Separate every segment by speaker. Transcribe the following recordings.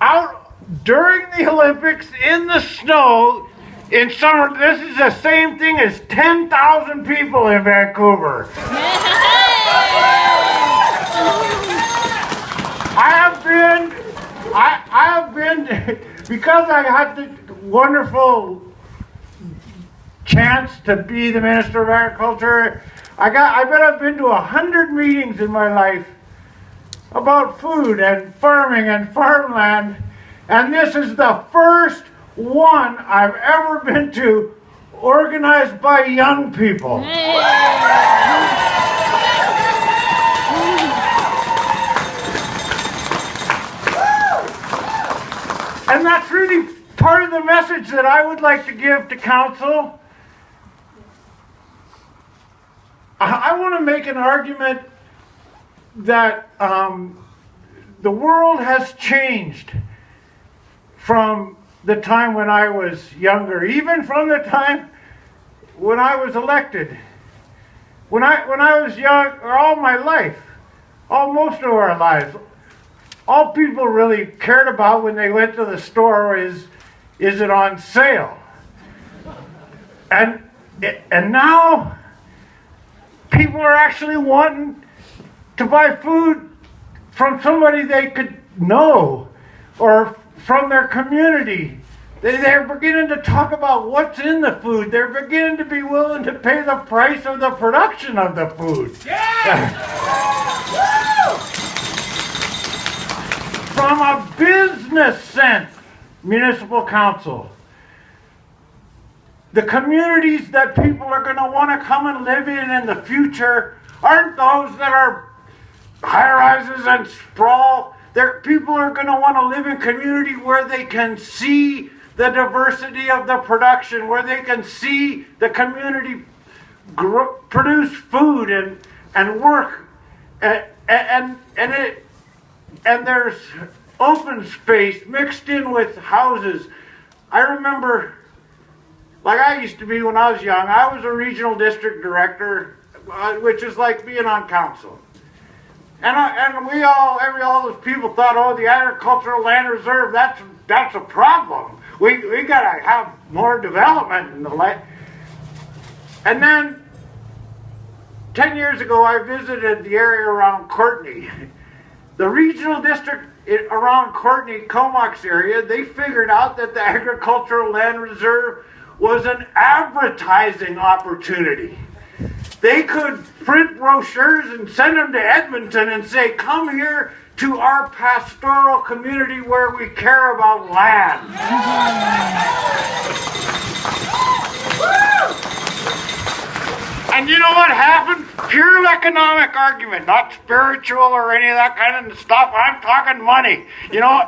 Speaker 1: out during the Olympics in the snow in summer. This is the same thing as 10,000 people in Vancouver. I have been, because I had the wonderful chance to be the Minister of Agriculture, I bet I've been to 100 meetings in my life about food and farming and farmland, and this is the first one I've ever been to organized by young people. And that's really part of the message that I would like to give to council. I want to make an argument that the world has changed from the time when I was younger, even from the time when I was elected. When I was young, or all my life, most of our lives, all people really cared about when they went to the store is it on sale? And now people are actually wanting to buy food from somebody they could know or from their community. They're beginning to talk about what's in the food. They're beginning to be willing to pay the price of the production of the food. Yeah! From a business sense, municipal council, the communities that people are going to want to come and live in the future aren't those that are high-rises and sprawl. People are going to want to live in community where they can see the diversity of the production, where they can see the community produce food and work, and there's open space mixed in with houses. I remember, like I used to be when I was young, I was a regional district director, which is like being on council. And we all those people thought, oh, the agricultural land reserve, that's a problem. We gotta have more development in the land. And then 10 years ago, I visited the area around Courtney. The regional district around Courtney, Comox area, they figured out that the agricultural land reserve was an advertising opportunity. They could print brochures and send them to Edmonton and say, come here to our pastoral community where we care about land. And you know what happened? Pure economic argument, not spiritual or any of that kind of stuff. I'm talking money. You know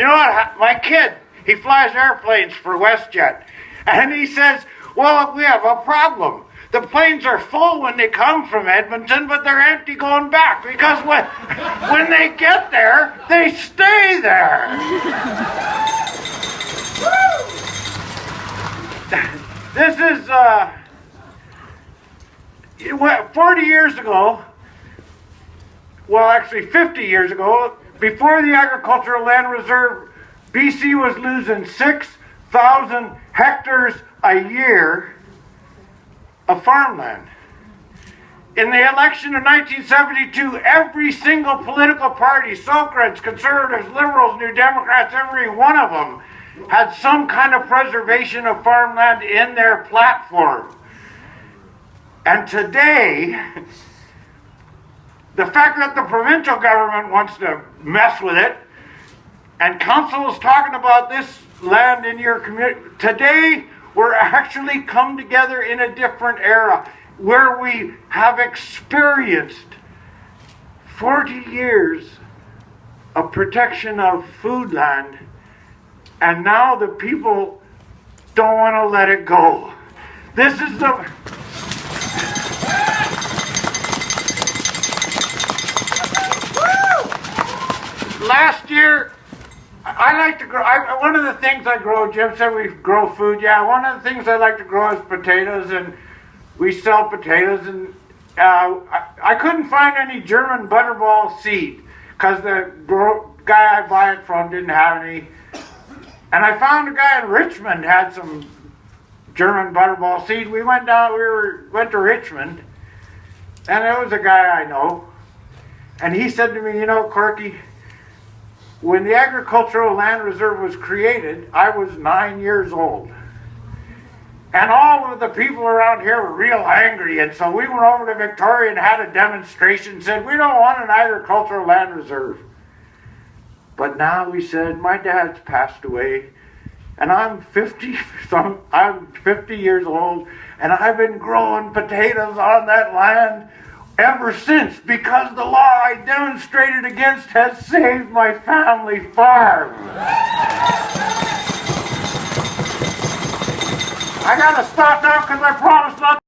Speaker 1: what? My kid, he flies airplanes for WestJet. And he says, well, we have a problem. The planes are full when they come from Edmonton, but they're empty going back. Because when they get there, they stay there. This is... 40 years ago, well actually 50 years ago, before the Agricultural Land Reserve, BC was losing 6,000 hectares a year of farmland. In the election of 1972, every single political party, Socrats, Conservatives, Liberals, New Democrats, every one of them had some kind of preservation of farmland in their platform. And today, the fact that the provincial government wants to mess with it, and council is talking about this land in your community, today we're actually come together in a different era where we have experienced 40 years of protection of food land, and now the people don't want to let it go. This is the... Last year, I like to grow, one of the things I grow, Jim said we grow food, yeah, one of the things I like to grow is potatoes, and we sell potatoes, and I couldn't find any German butterball seed, because the guy I buy it from didn't have any. And I found a guy in Richmond had some German butterball seed. We went to Richmond, and there was a guy I know, and he said to me, you know, Corky, when the Agricultural Land Reserve was created, I was 9 years old. And all of the people around here were real angry, and so we went over to Victoria and had a demonstration, said, we don't want an agricultural land reserve. But now, we said, my dad's passed away, and I'm 50 years old, and I've been growing potatoes on that land ever since, because the law I demonstrated against has saved my family farm. I gotta stop now because I promised not